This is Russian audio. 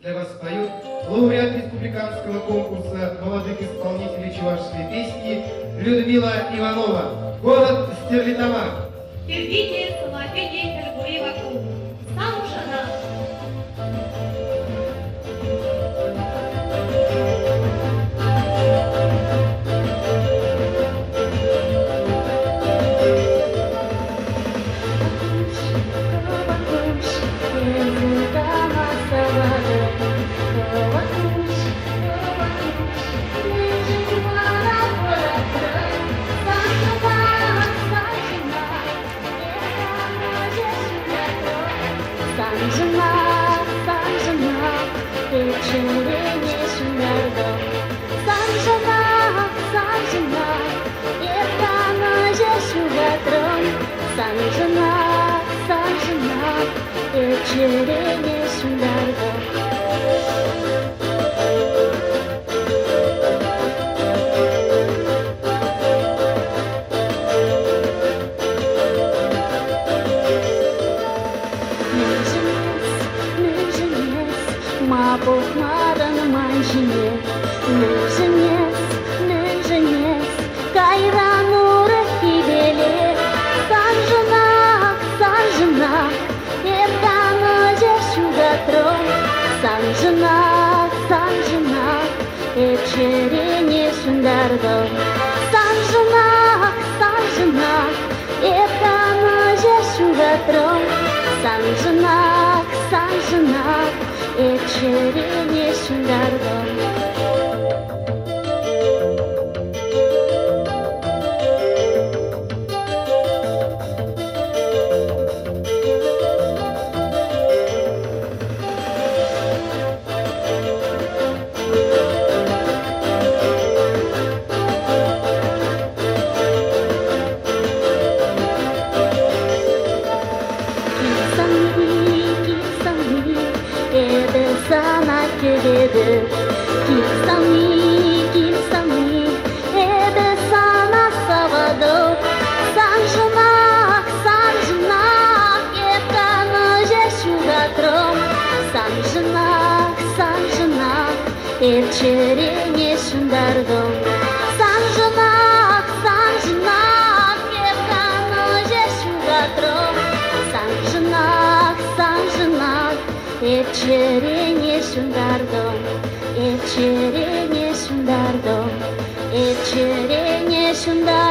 для вас поют лауреат республиканского конкурса молодых исполнителей чувашской песни Людмила Иванова. Город Стерлитамак. Впервые соловей торгуи вокруг. Сам жена. Мабух маран манжине, неженец, кайрануры хибеле, санжына, эрданы жешугатрон, санжына, эчерене шундардон, санжына, эрданы жешугатрон, санжына, эчерене шундардон. Sana келеді, келсами, еді сана сабады. Санжынақ, ертаны жешугатрым. Санжынақ, ерчерене шундардым. Санжынақ, ертаны жешугатрым. Санжынақ, эчерене шундардым, эчерене шундардым.